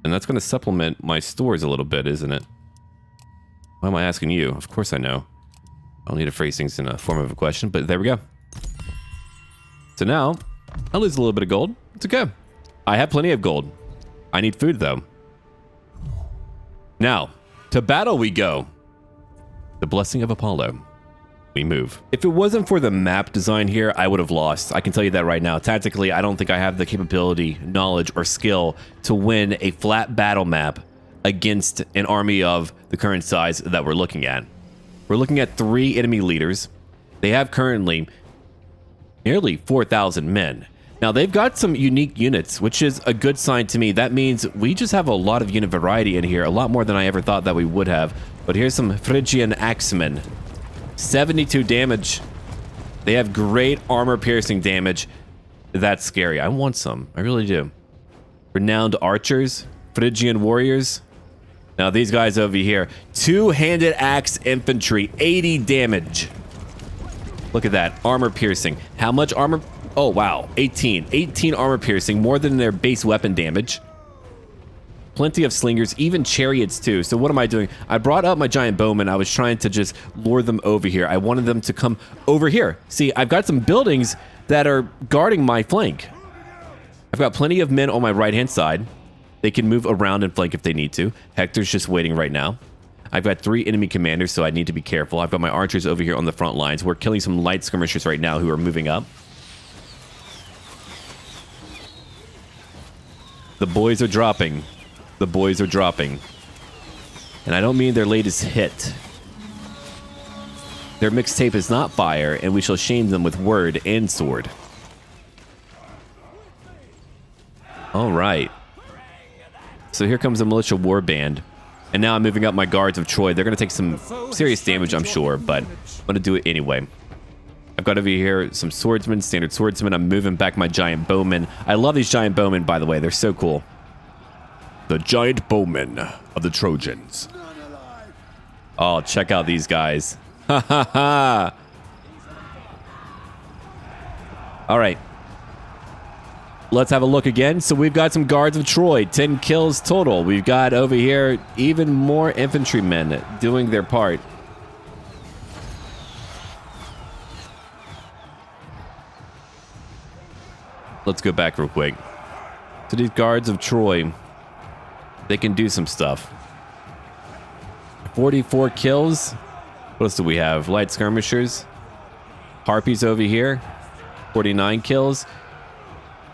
And that's going to supplement my stores a little bit, isn't it? Why am I asking you? Of course I know. I'll need to phrase things in a form of a question, but there we go. So now, I'll lose a little bit of gold. It's okay. I have plenty of gold. I need food, though. Now, to battle we go. The blessing of Apollo. We move. If it wasn't for the map design here, I would have lost. I can tell you that right now. Tactically, I don't think I have the capability, knowledge, or skill to win a flat battle map against an army of the current size that we're looking at. We're looking at 3 enemy leaders. They have currently nearly 4,000 men. Now, they've got some unique units, which is a good sign to me. That means we just have a lot of unit variety in here, a lot more than I ever thought that we would have. But here's some Phrygian axemen. 72 damage. They have great armor-piercing damage. That's scary. I want some. I really do. Renowned archers. Phrygian warriors. Now, these guys over here. Two-handed axe infantry. 80 damage. Look at that. Armor-piercing. How much armor? Oh, wow. 18. 18 armor-piercing. More than their base weapon damage. Plenty of slingers, even chariots too. So what am I doing? I brought up my giant bowmen. I was trying to just lure them over here. I wanted them to come over here. See, I've got some buildings that are guarding my flank. I've got plenty of men on my right-hand side. They can move around and flank if they need to. Hector's just waiting right now. I've got 3 enemy commanders, so I need to be careful. I've got my archers over here on the front lines. We're killing some light skirmishers right now who are moving up. The boys are dropping. The boys are dropping. And I don't mean their latest hit. Their mixtape is not fire, and we shall shame them with word and sword. All right. So here comes a militia warband. And now I'm moving up my guards of Troy. They're going to take some serious damage, I'm sure, but I'm going to do it anyway. I've got over here some swordsmen, standard swordsmen. I'm moving back my giant bowmen. I love these giant bowmen, by the way. They're so cool. The giant bowmen of the Trojans. Oh, check out these guys. Ha ha ha. All right. Let's have a look again. So we've got some guards of Troy, 10 kills total. We've got over here even more infantrymen doing their part. Let's go back real quick. So these guards of Troy, they can do some stuff. 44 kills. What else do we have? Light skirmishers. Harpies over here. 49 kills.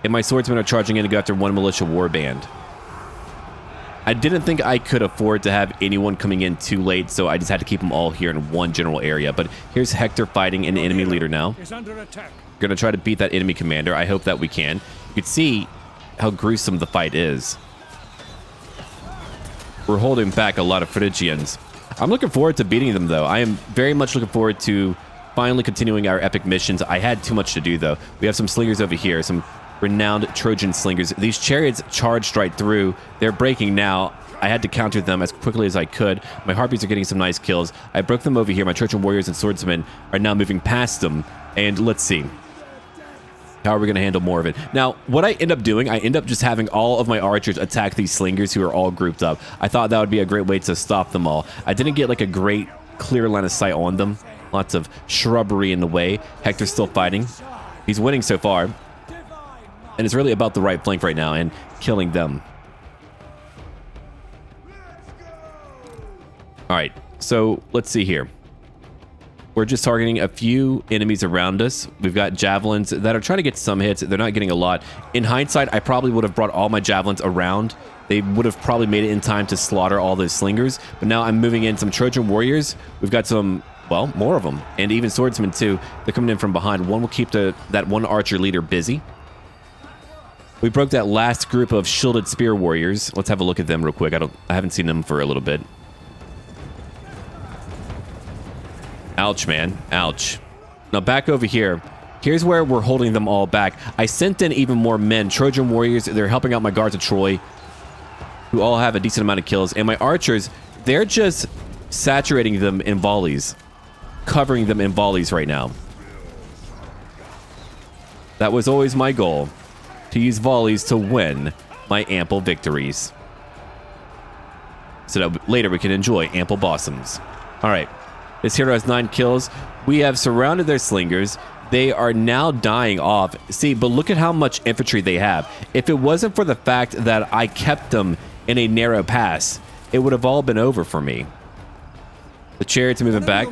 And my swordsmen are charging in to go after one militia warband. I didn't think I could afford to have anyone coming in too late, so I just had to keep them all here in one general area. But here's Hector fighting an enemy leader now. Is under attack. We're going to try to beat that enemy commander. I hope that we can. You can see how gruesome the fight is. We're holding back a lot of Phrygians. I'm looking forward to beating them, though. I am very much looking forward to finally continuing our epic missions. I had too much to do, though. We have some slingers over here, some renowned Trojan slingers. These chariots charged right through. They're breaking now. I had to counter them as quickly as I could. My harpies are getting some nice kills. I broke them over here. My Trojan warriors and swordsmen are now moving past them. And let's see. How are we going to handle more of it? Now, what I end up doing, I end up just having all of my archers attack these slingers who are all grouped up. I thought that would be a great way to stop them all. I didn't get like a great clear line of sight on them. Lots of shrubbery in the way. Hector's still fighting. He's winning so far. And it's really about the right flank right now and killing them. All right, so let's see here. We're just targeting a few enemies around us. We've got javelins that are trying to get some hits. They're not getting a lot. In hindsight, I probably would have brought all my javelins around. They would have probably made it in time to slaughter all those slingers. But now I'm moving in some Trojan warriors. We've got some, well, more of them. And even swordsmen too. They're coming in from behind. One will keep that one archer leader busy. We broke that last group of shielded spear warriors. Let's have a look at them real quick. I haven't seen them for a little bit. Ouch, man. Ouch. Now back over here. Here's where we're holding them all back. I sent in even more men. Trojan warriors, they're helping out my guards of Troy, who all have a decent amount of kills. And my archers, they're just saturating them in volleys, covering them in volleys right now. That was always my goal, to use volleys to win my ample victories, so that later we can enjoy ample blossoms. All right, this hero has 9 kills. We have surrounded their slingers. They are now dying off. See, but look at how much infantry they have. If it wasn't for the fact that I kept them in a narrow pass, it would have all been over for me. The chariots moving back.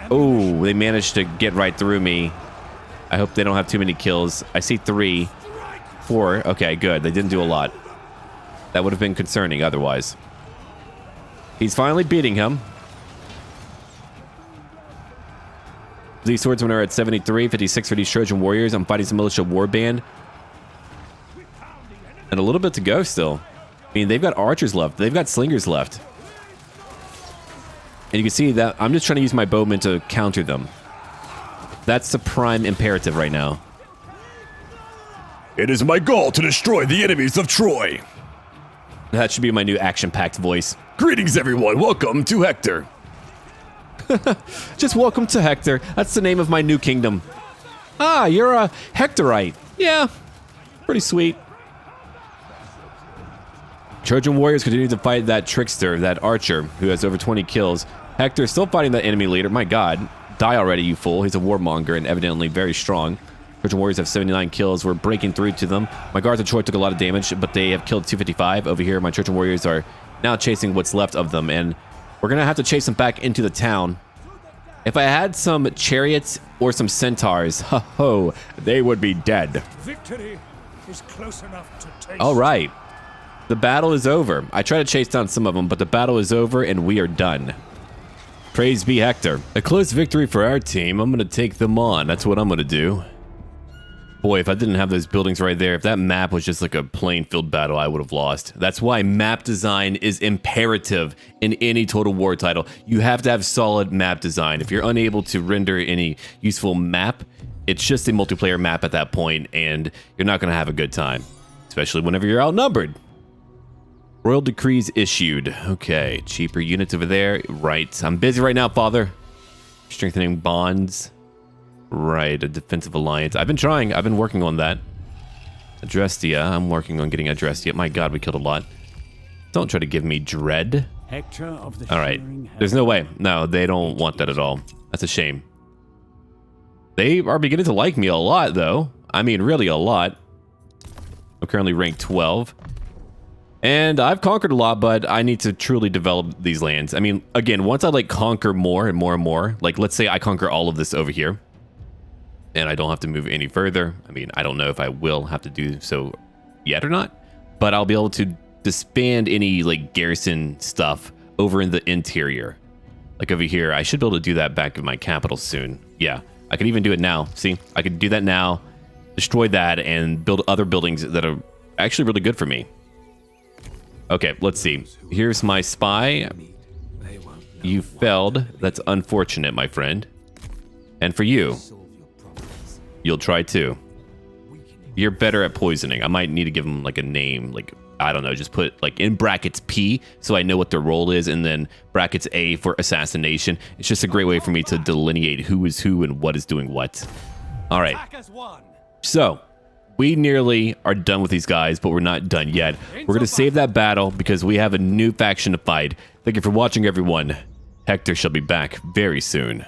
Oh, they managed to get right through me. I hope they don't have too many kills. I see 3, 4. Okay, good. They didn't do a lot. That would have been concerning otherwise. He's finally beating him. These swordsmen are at 73, 56 for these Trojan warriors. I'm fighting some militia warband. And a little bit to go still. I mean, they've got archers left. They've got slingers left. And you can see that I'm just trying to use my bowmen to counter them. That's the prime imperative right now. It is my goal to destroy the enemies of Troy. That should be my new action-packed voice. Greetings, everyone. Welcome to Hector. Just welcome to Hector. That's the name of my new kingdom. Ah, you're a Hectorite. Yeah, pretty sweet. Trojan warriors continue to fight that trickster, that archer, who has over 20 kills. Hector is still fighting that enemy leader. My god. Die already, you fool. He's a warmonger and evidently very strong. Trojan warriors have 79 kills. We're breaking through to them. My guards of Troy took a lot of damage, but they have killed 255. Over here, my Trojan warriors are now chasing what's left of them, and we're going to have to chase them back into the town. If I had some chariots or some centaurs, ho, they would be dead. Victory is close enough to taste. All right. The battle is over. I tried to chase down some of them, but the battle is over and we are done. Praise be Hector. A close victory for our team. I'm going to take them on. That's what I'm going to do. Boy, if I didn't have those buildings right there, if that map was just like a plain field battle, I would have lost. That's why map design is imperative in any Total War title. You have to have solid map design. If you're unable to render any useful map, it's just a multiplayer map at that point, and you're not going to have a good time, especially whenever you're outnumbered. Royal decrees issued. Okay, cheaper units over there. Right. I'm busy right now, father. Strengthening bonds. Right, a defensive alliance. I've been trying. I've been working on that. Adrestia. I'm working on getting Adrestia. My god, we killed a lot. Don't try to give me dread. Hector of the all right. There's no way. No, they don't want that at all. That's a shame. They are beginning to like me a lot, though. I mean, really a lot. I'm currently ranked 12. And I've conquered a lot, but I need to truly develop these lands. I mean, again, once I like conquer more and more and more, like let's say I conquer all of this over here, and I don't have to move any further. I mean, I don't know if I will have to do so yet or not, but I'll be able to disband any like garrison stuff over in the interior. Like over here, I should be able to do that back in my capital soon. Yeah, I can even do it now. See, I could do that now, destroy that, and build other buildings that are actually really good for me. Okay, let's see. Here's my spy. You failed. That's unfortunate, my friend. And for you, you'll try too. You're better at poisoning. I might need to give them like a name, like, I don't know, just put like in brackets P so I know what their role is, and then brackets A for assassination. It's just a great way for me to delineate who is who and what is doing what. All right. So, we nearly are done with these guys, but we're not done yet. We're going to save that battle because we have a new faction to fight. Thank you for watching, everyone. Hector shall be back very soon.